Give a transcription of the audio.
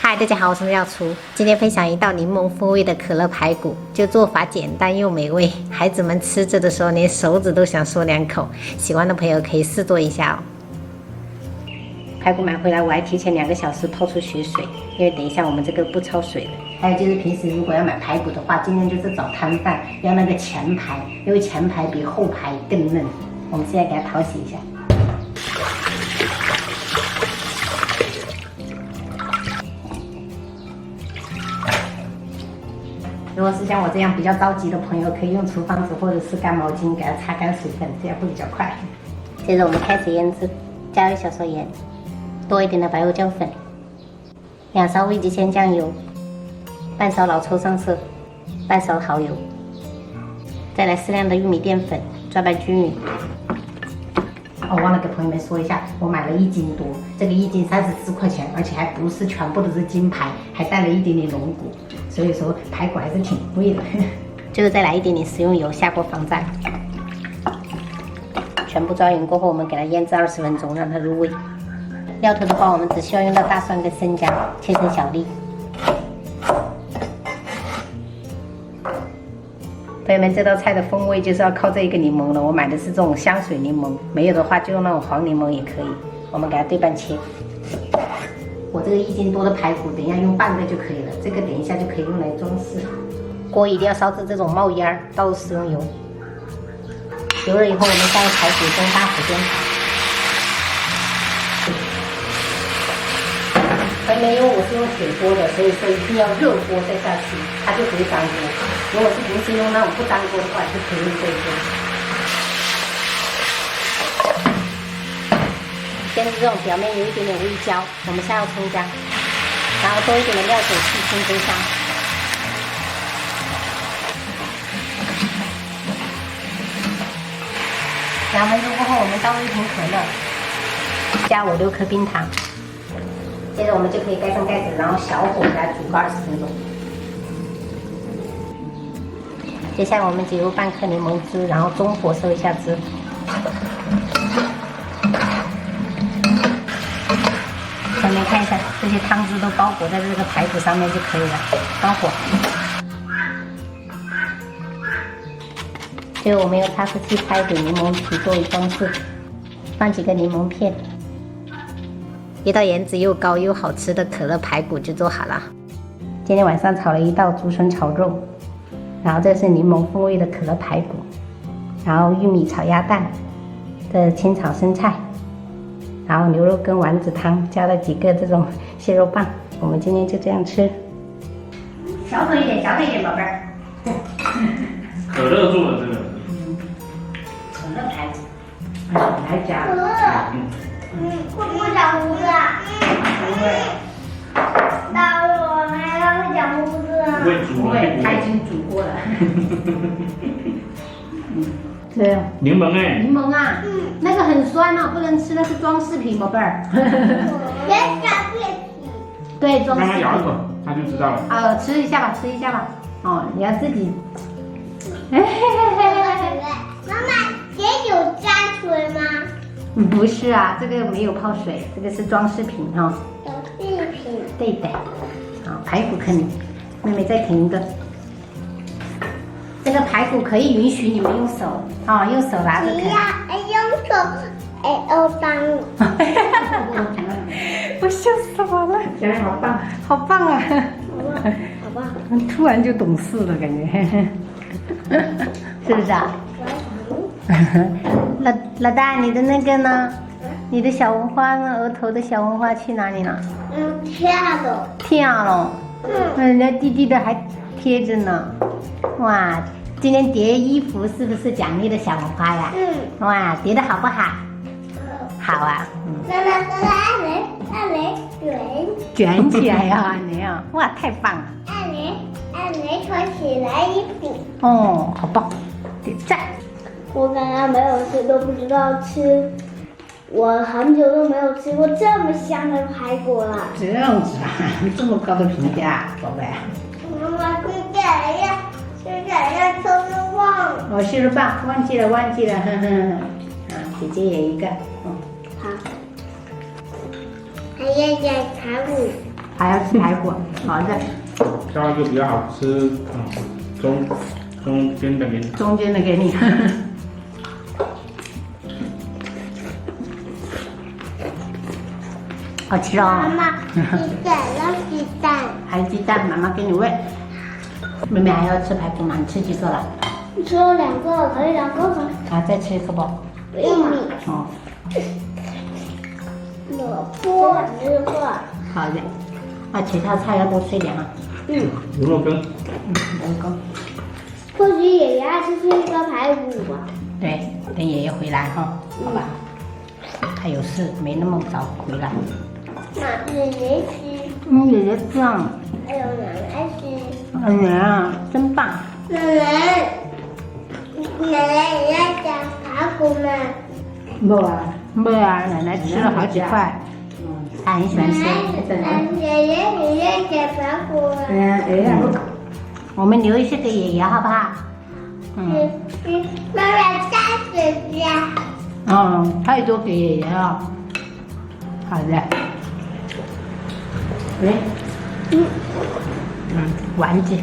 嗨，大家好，我是妙厨。今天分享一道柠檬风味的可乐排骨，就做法简单又美味，孩子们吃着的时候连手指都想嗦两口。喜欢的朋友可以试做一下哦。排骨买回来，我还提前2个小时泡出血水，因为等一下我们这个不焯水的。还有就是平时如果要买排骨的话，今天就是找摊贩要那个前排，因为前排比后排更嫩。我们现在给它淘洗一下。如果是像我这样比较着急的朋友，可以用厨房纸或者是干毛巾给它擦干水分，这样会比较快。接着我们开始腌制，加入小勺盐，多一点的白胡椒粉，2勺味极鲜酱油，半勺老抽上色，半勺蚝油，再来适量的玉米淀粉，抓拌均匀。哦，忘了给朋友们说一下，我买了1斤多，这个1斤34块钱，而且还不是全部都是金排，还带了一点点龙骨，所以说排骨还是挺贵的。最后再来一点点食用油，下锅防炸。全部抓匀过后，我们给它腌制20分钟，让它入味。料头的话，我们只需要用到大蒜跟生姜，切成小粒。朋友们，这道菜的风味就是要靠这一个柠檬了。我买的是这种香水柠檬，没有的话就用那种黄柠檬也可以。我们给它对半切。我这个1斤多的排骨，等一下用半个就可以了。这个等一下就可以用来装饰。锅一定要烧至这种冒烟，倒入食用油。油热以后，我们加入排骨，中大火煸炒。朋友们，因为我是用铁锅的，所以说一定要热锅再下去，它就不会粘锅。如果是平时用那种不粘锅的话，就可以用这个。先是这种表面有一点点微焦，我们下入葱姜，然后多一点的料酒去腥增香。2分钟过后，我们倒入1瓶可乐，加5、6颗冰糖。接着我们就可以盖上盖子，然后小火给它煮个20分钟。接下来我们挤入半颗柠檬汁，然后中火收一下汁。下面看一下，这些汤汁都包裹在这个排骨上面就可以了。关火。最后我们用擦拭器擦一点柠檬皮作为装饰，放几个柠檬片。一道颜值又高又好吃的可乐排骨就做好了。今天晚上炒了一道竹笋炒肉，然后这是柠檬风味的可乐排骨，然后玉米炒鸭蛋，这是清炒生菜，然后牛肉跟丸子汤，加了几个这种蟹肉棒。我们今天就这样吃。小口一点，小口一点，宝贝儿。可乐做的这个，可乐排骨，来夹。会不会长胡子啊？不会。那我还会长胡子啊？不会煮，不会，它已经煮过了。对。柠檬哎，柠檬啊，那个很酸哦，不能吃，那是装饰品，宝贝儿。别长变体。对，装饰品。让他咬一口，他就知道了。吃一下吧，吃一下吧。哦，你要自己。妈妈，也有沾水吗？不是啊，这个没有泡水，这个是装饰品哈。有饰品。对的。好，排骨啃，妹妹再啃一个。这个排骨可以允许你们用手，用手拿着啃。你要用手欧当。我笑死我了，小孩好棒，好棒啊！好吧。突然就懂事了，感觉，是不是啊？老大，你的那个呢？你的小红花呢？额头的小红花去哪里了？跳了。跳了。人家弟弟的还贴着呢。哇，今天叠衣服是不是奖励的小红花呀？哇，叠的好不好？好啊。按来卷起来呀，你啊！哇，太棒了。按来穿起来衣服。哦，好棒，点赞。我刚刚没有吃，都不知道吃。我很久都没有吃过这么香的排骨了。这样子啊，这么高的评价，宝贝。妈妈，吃点要吃肉棒。哦，蟹肉棒，忘记了，呵呵。姐姐也一个。好。还要点排骨。还要吃排骨，好的，挑一个比较好吃，中间的给你。中间的给你。好吃哦。妈妈，鸡蛋要鸡蛋。还有鸡蛋，妈妈给你喂。妹妹还要吃排骨吗？你吃几个了？吃了2个，可以2个吗？啊，再吃一个不？玉米、哦，萝卜、这个。好的。啊，其他菜要多吃一点啊。牛肉羹。牛肉。或许爷爷爱吃一个排骨吧。对，等爷爷回来哈，好吧？他有事，没那么早回来。那爷爷吃，爷爷这样。还有奶奶吃。奶奶啊，真棒。奶奶也要讲排骨吗？没啊，没啊，奶奶吃了好几块。她很喜欢吃。爷爷也讲排骨了。我们留一些给爷爷，好不好？妈妈加水呀。太多给爷爷了。好的。丸子。